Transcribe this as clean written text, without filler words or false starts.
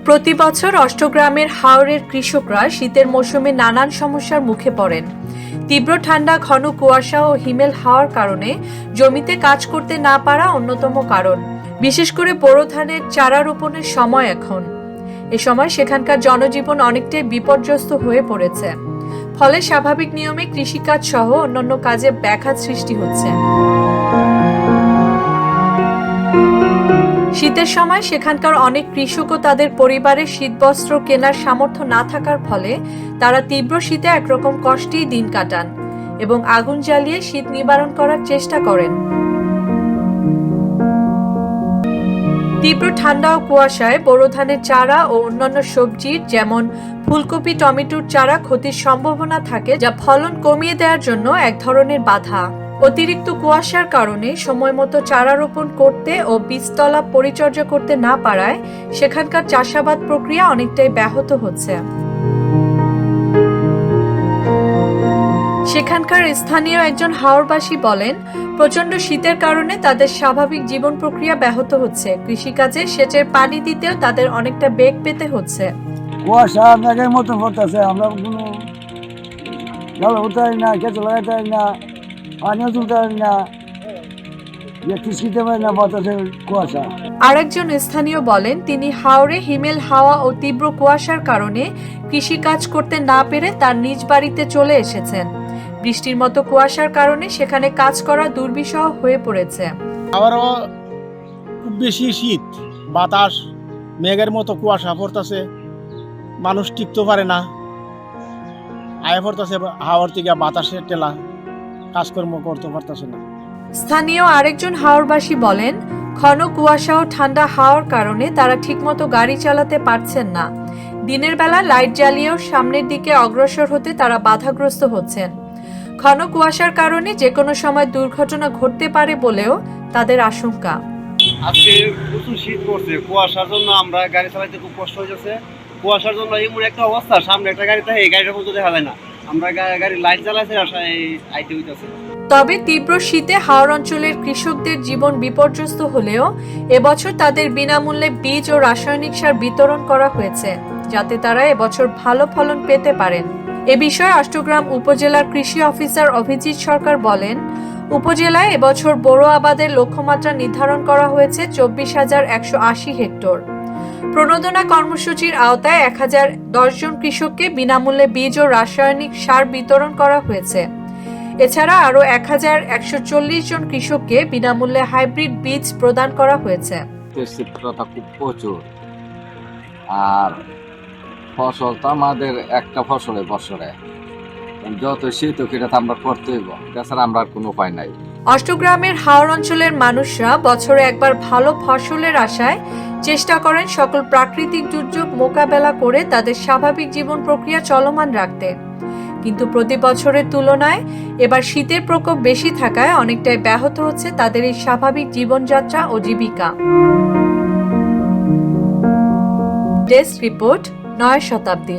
প্রতি বছর অষ্টগ্রামের হাওরের কৃষকরা শীতের মৌসুমে নানান সমস্যার মুখে পড়েন। তীব্র ঠান্ডা, ঘন কুয়াশা ও হিমেল হাওয়ার কারণে জমিতে কাজ করতে না পারা অন্যতম কারণ। বিশেষ করে বোরো ধানের চারা রোপণের সময় এখন। এ সময় সেখানকার জনজীবন অনেকটাই বিপর্যস্ত হয়ে পড়েছে। ফলে স্বাভাবিক নিয়মে কৃষিকাজ সহ অন্যান্য কাজে ব্যাঘাত সৃষ্টি হচ্ছে। শীতের সময় সেখানকার অনেক কৃষকও তাদের পরিবারের শীতবস্ত্র কেনার সামর্থ্য না থাকার ফলে তারা তীব্র শীতে একরকম কষ্টেই দিন কাটান এবং আগুন জ্বালিয়ে শীত নিবারণ করার চেষ্টা করেন। তীব্র ঠান্ডা ও কুয়াশায় বোরো ধানের চারা ও অন্যান্য সবজির যেমন ফুলকপি, টমেটোর চারা ক্ষতির সম্ভাবনা থাকে, যা ফলন কমিয়ে দেওয়ার জন্য এক ধরনের বাধা। অতিরিক্ত কুয়াশার কারণে সময় মতো চারা রোপণ করতে ও বীজতলা পরিচর্যা করতে না পারায় সেখানকার চাষাবাদ প্রক্রিয়া অনেকটাই ব্যাহত হচ্ছে। সেখানকার স্থানীয় একজন হাওরবাসী বলেন, প্রচন্ড শীতের কারণে তাদের স্বাভাবিক জীবন প্রক্রিয়া ব্যাহত হচ্ছে। কৃষিকাজে সেচের পানি দিতেও তাদের অনেকটা বেগ পেতে হচ্ছে। কুয়াশা মেঘের মতো পড়তেছে, আমরা কোনো জল উঠাই না, খেতে লাগাতে না, পানিও তুলতে পারি না, কৃষিতে পারি না, বাতাসের কুয়াশা। আরেকজন স্থানীয় বলেন, তিনি হাওরে হিমেল হাওয়া ও তীব্র কুয়াশার কারণে কৃষিকাজ করতে না পেরে তার নিজ বাড়িতে চলে এসেছেন। বৃষ্টির মতো কুয়াশার কারণে সেখানে কাজ করা দুর্বিষহ হয়ে পড়েছে। আবারও খুব বেশি শীত, বাতাস, মেঘের মতো কুয়াশা পড়তেছে, মানুষ টিকতে পারে না, আয়া পড়তেছে হাওয়ার থেকে বাতাসের টেলা, কাজকর্ম করতে পারতেছে না। স্থানীয় আরেকজন হাওরবাসী বলেন, ঘন কুয়াশা ও ঠান্ডা হাওয়ার কারণে তারা ঠিকমতো গাড়ি চালাতে পারছেন না। দিনের বেলা লাইট জ্বালিয়েও সামনের দিকে অগ্রসর হতে তারা বাধাগ্রস্ত হচ্ছেন। ঘন কুয়াশার কারণে যে কোনো সময় দুর্ঘটনা ঘটতে পারে বলেও তাদের আশঙ্কা। আজকে প্রচুর শীত পড়ছে, কুয়াশার জন্য আমরা গাড়ি চালাইতে খুব কষ্ট হয়েছে। কুয়াশার জন্য এমন একটা অবস্থা, সামনে একটা গাড়ি থাকে, এই গাড়িটা পর্যন্ত দেখা যায় না, আমরা গাড়ি লাইট জ্বালাইছে আইতে হইতেছে। তবে তীব্র শীতে হাওর অঞ্চলের কৃষকদের জীবন বিপর্যস্ত হলেও এবছর তাদের বিনামূল্যে বীজ ও রাসায়নিক সার বিতরণ করা হয়েছে, যাতে তারা এবছর ভালো ফলন পেতে পারেন। এ বিষয়ে অষ্টগ্রাম উপজেলার কৃষি অফিসার অভিজিৎ সরকার বলেন, উপজেলায় এবছর বোরো আবাদের লক্ষ্যমাত্রা নির্ধারণ করা হয়েছে 24,180 হেক্টর। প্রণোদনা কর্মসূচির আওতায় 1,010 জন কৃষককে বিনামূল্যে বীজ ও রাসায়নিক সার বিতরণ করা হয়েছে। এছাড়া আরো 1,140 জন কৃষককে বিনামূল্যে হাইব্রিড বীজ প্রদান করা হয়েছে। শীতলতা খুব প্রচুর, আর ফসল তো আমাদের একটা ফসলে বছরে যত শীত সেটা তো আমরা করতে হইব, তাছাড়া আমরা কোনো উপায় নাই। অষ্টগ্রামের হাওর অঞ্চলের মানুষরা বছরে একবার ভালো ফসলের আশায় চেষ্টা করেন সকল প্রাকৃতিক দুর্যোগ মোকাবেলা করে তাদের স্বাভাবিক জীবন প্রক্রিয়া চলমান রাখতে। কিন্তু প্রতি বছরের তুলনায় এবার শীতের প্রকোপ বেশি থাকায় অনেকটাই ব্যাহত হচ্ছে তাদের এই স্বাভাবিক জীবনযাত্রা ও জীবিকা। ডেস্ক রিপোর্ট, নয়া শতাব্দী।